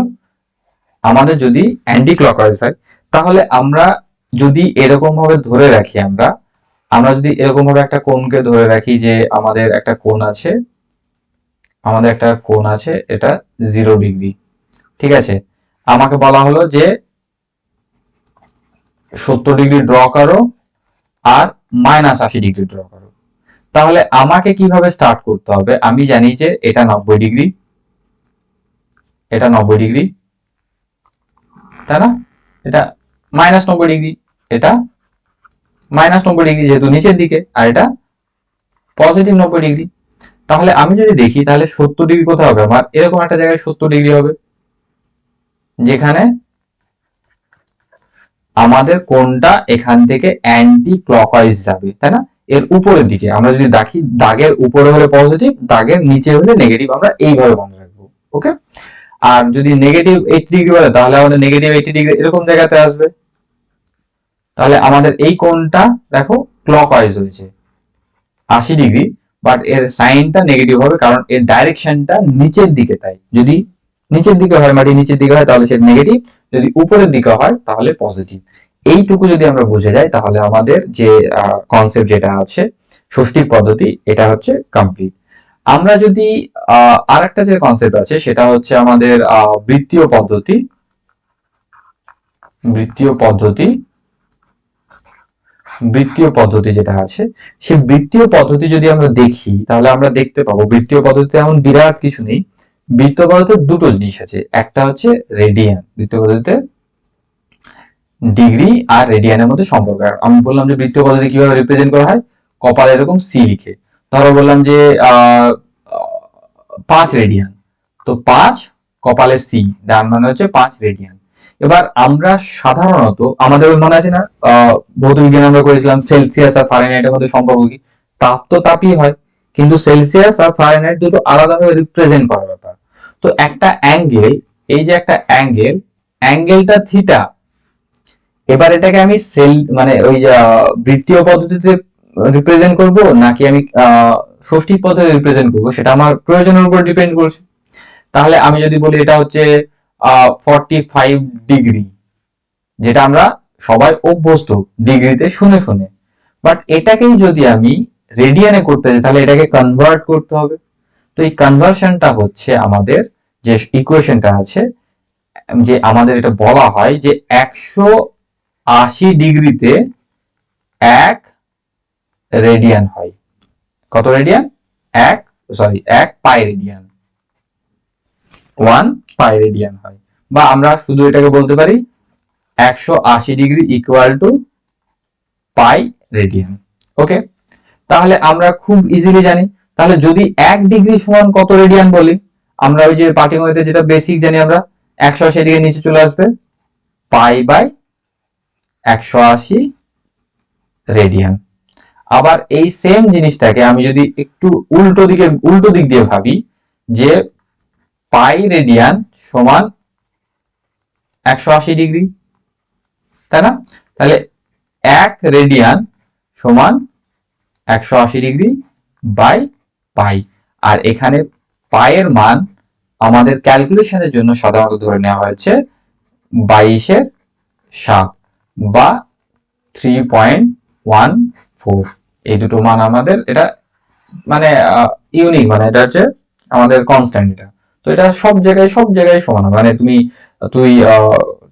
আমাদের যদি অ্যান্টি ক্লকওয়াইজ হয় তাহলে আমরা যদি এরকম ভাবে ধরে রাখি, আমরা আমরা যদি এরকম ভাবে একটা কোণকে ধরে রাখি যে আমাদের একটা কোণ আছে, এটা 0 ডিগ্রি, ঠিক আছে। আমাকে বলা হলো যে 70 ডিগ্রি ড্র করো আর -80 ডিগ্রি ড্র করো। তাহলে আমাকে কিভাবে স্টার্ট করতে হবে? আমি জানি যে এটা 90 ডিগ্রি, এটা 90 ডিগ্রি, তাই না? এটা -90 ডিগ্রি, এটা -90 ডিগ্রি যেহেতু নিচের দিকে, আর এটা +90 ডিগ্রি। তাহলে আমি যদি দেখি তাহলে 70 ডিগ্রি কোথায় হবে? আমার এরকম একটা জায়গায় 70 ডিগ্রি হবে, যেখানে আমাদের কোণটা এখান থেকে অ্যান্টি ক্লকওয়াইজ যাবে, তাই না? এর উপরের দিকে আমরা যদি দেখি, দাগের উপরে হলে পজিটিভ, দাগের নিচে হলে নেগেটিভ, আমরা এইভাবে মনে রাখবো। ওকে। আর যদি -80 ডিগ্রি বলে তাহলে আমাদের -80 ডিগ্রি এরকম জায়গাতে আসবে। তাহলে আমাদের এই কোণটা দেখো ক্লকওয়াইজ হয়েছে 80 ডিগ্রি, বাট এর সাইনটা নেগেটিভ হবে কারণ এর ডাইরেকশনটা নিচের দিকে। তাই যদি নিচের দিকে হয়, মাটি নিচের দিকে হয়, তাহলে সে নেগেটিভ, যদি উপরের দিকে হয় তাহলে পজিটিভ। এইটুকু যদি আমরা বুঝে যাই তাহলে আমাদের যে কনসেপ্ট যেটা আছে ষষ্ঠীর পদ্ধতি, এটা হচ্ছে কমপ্লিট। আমরা যদি আরেকটা যে কনসেপ্ট আছে সেটা হচ্ছে আমাদের বৃত্তীয় পদ্ধতি। বৃত্তীয় পদ্ধতি যেটা আছে, সেই বৃত্তীয় পদ্ধতি যদি আমরা দেখি তাহলে আমরা দেখতে পাবো বৃত্তীয় পদ্ধতিতে এমন বিরাট কিছু নেই। বৃত্তীয় পদ্ধতিতে দুটো জিনিস আছে, একটা হচ্ছে রেডিয়ান। বৃত্তীয় পদ্ধতিতে ডিগ্রি আর রেডিয়ানের মধ্যে সম্পর্ক। আমি বললাম যে বৃত্তীয় পদ্ধতি কিভাবে রিপ্রেজেন্ট করা হয়, কপালে এরকম সি লিখে। ধরো বললাম যে 5 রেডিয়ান, তো 5 কপালে সি, ডান মানে হচ্ছে 5 রেডিয়ান। এবার আমরা সাধারণত আমাদের মনে আছে না, ভৌত বিজ্ঞান আমরা করেছিলাম সেলসিয়াস আর ফারেনহাইটের মধ্যে সম্পর্ক কি? তাপ তো তাপই হয়, কিন্তু সেলসিয়াস আর ফারেনহাইট দুটো আলাদাভাবে রিপ্রেজেন্ট করার ব্যাপার। তো একটা অ্যাঙ্গেল, এই যে একটা অ্যাঙ্গেলটা থিটা, এবার এটাকে আমি মানে ওই বৃত্তীয় পদ্ধতিতে রিপ্রেজেন্ট করব নাকি আমি ষষ্ঠী পদ্ধতিতে রিপ্রেজেন্ট করব, সেটা আমার প্রয়োজনের উপর ডিপেন্ড করছে। তাহলে আমি যদি বলি এটা হচ্ছে 45 ডিগ্রি, যেটা আমরা সবাই অভ্যস্ত ডিগ্রিতে শুনে শুনে, বাট এটাকেই যদি আমি রেডিয়ানে করতে চাই তাহলে এটাকে কনভার্ট করতে হবে। তো এই কনভার্সনটা হচ্ছে আমাদের যে ইকুয়েশনটা আছে, যে আমাদের এটা বলা হয় যে 180 ডিগ্রিতে 1 রেডিয়ান হয়। কত radian? 1 pi radian, 1 pi radian হয়। বা আমরা শুধু এটাকে বলতে পারি 180 degree equal to pi radian. Okay, তাহলে আমরা খুব ইজিলি জানি। তাহলে যদি 1 ডিগ্রি সমান কত রেডিয়ান বলি, আমরা ওই যে পাটিগণিতে যেটা বেসিক জানি, আমরা 180 ডিগ্রি নিচে চলে আসবে পাই বাই 180 রেডিয়ান। আবার এই সেম জিনিসটাকে আমি যদি একটু উল্টো দিক দিয়ে ভাবি, যে পাই রেডিয়ান সমান 180 ডিগ্রি, তাই না? তাহলে 1 রেডিয়ান সমান 180 ডিগ্রি বাই পাই। আর এখানে পাইয়ের মান আমাদের ক্যালকুলেশনের জন্য সাধারণত ধরে নেওয়া হয়েছে 22/7 বা 3.14। এই দুটো মান আমাদের, এটা মানে ইউনিক, মানে এটা হচ্ছে আমাদের কনস্ট্যান্ট। এটা তো এটা সব জায়গায় সমান হবে। মানে তুই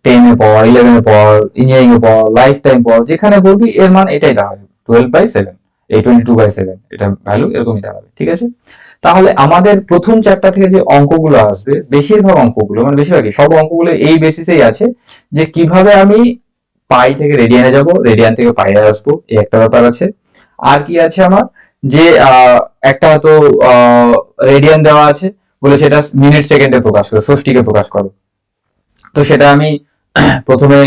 10-এ পড়, 11-এ পড়, ইঞ্জিনিয়ারিং এ পড়, লাইফ টাইম পড়, যেখানে পড়বি এর মান এটাই দাঁড়াবে 12/7, এই 22/7, এটা ভ্যালু এরকমই দাঁড়াবে। ঠিক আছে, তাহলে আমাদের প্রথম চ্যাপ্টার থেকে যে অঙ্কগুলো আসবে, বেশিরভাগ অঙ্কগুলো, মানে বেশিরভাগই সব অঙ্কগুলো এই বেসিসেই আছে যে কিভাবে আমি পাই থেকে রেডিয়ানে যাব, রেডিয়ান থেকে পাইয়ে আসবো, এই একটা ব্যাপার আছে। আর কি আছে আমার, যে একটা হয়তো রেডিয়ান দেওয়া আছে, বলে সেটা মিনিট সেকেন্ডে প্রকাশ করো, ষষ্ঠীকে প্রকাশ করো। তো সেটা আমি প্রথমে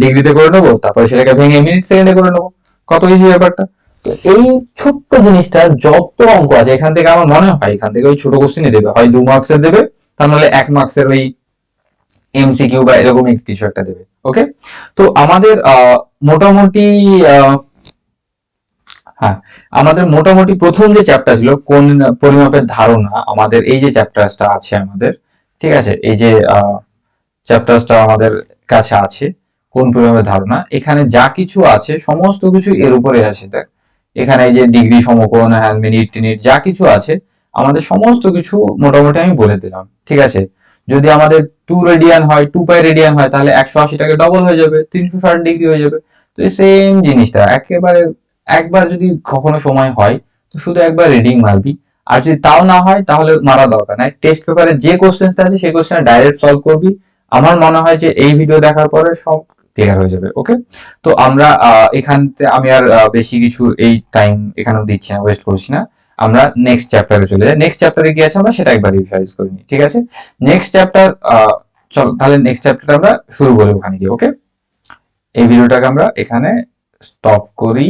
ডিগ্রিতে করে নেবো, তারপরে সেটাকে ভেঙে মিনিট সেকেন্ডে করে নেবো। কত ইজি ব্যাপারটা। তো এই ছোট্ট জিনিসটা, যত অঙ্ক আছে এখান থেকে আমার মনে হয় এখান থেকে ওই ছোট কোশ্চেনই দেবে, হয় 2 মার্কসের দেবে, তা নাহলে 1 মার্কসের ওই এমসিকিউ বা এরকমই কিছু একটা দেবে। ওকে, তো আমাদের মোটামুটি হ্যাঁ, আমাদের মোটামুটি প্রথম যে চ্যাপ্টার ছিল কোন পরিমাপের ধারণা, আমাদের এই যে চ্যাপ্টারটা আছে আমাদের, ঠিক আছে, এই যে চ্যাপ্টারটা আমাদের কাছে আছে, কোন পরিমাপের ধারণা, এখানে যা কিছু আছে সমস্ত কিছু এর উপরে আছে। দেখ এখানে এই যে ডিগ্রি সমকোণ, হ্যাঁ, মিনিট টিনিট যা কিছু আছে আমাদের সমস্ত কিছু মোটামুটি আমি বলে দিলাম, ঠিক আছে। যদি আমাদের 2 রেডিয়ান হয়, 2 পাই রেডিয়ান হয়, তাহলে 180টাকে ডবল হয়ে যাবে, 360 ডিগ্রি হয়ে যাবে। তো এই সেম জিনিসটা একেবারে একবার যদি কখনো সময় হয় তো শুধু একবার রিডিং মারবি, আর যদি তাও না হয় তাহলে মারা দরকার নাই, টেস্ট পেপারে যে কোশ্চেনটা আছে সেই কোশ্চেন ডাইরেক্ট সলভ করবি। আমার মনে হয় যে এই ভিডিও দেখার পরে সব ক্লিয়ার হয়ে যাবে। ওকে, তো আমরা এখান থেকে আমি আর বেশি কিছু এই টাইম এখানেও দিচ্ছি না, ওয়েস্ট করছি না। আমরা নেক্সট চ্যাপ্টারে চলে যাই। নেক্সট চ্যাপ্টারে কি আছে আমরা সেটা একবার রিভাইজ করে নিই, ঠিক আছে। নেক্সট চ্যাপ্টার, চলো তাহলে নেক্সট চ্যাপ্টার আমরা শুরু করি ওখানে গিয়ে। ওকে, এই ভিডিওটাকে আমরা এখানে স্টপ করি।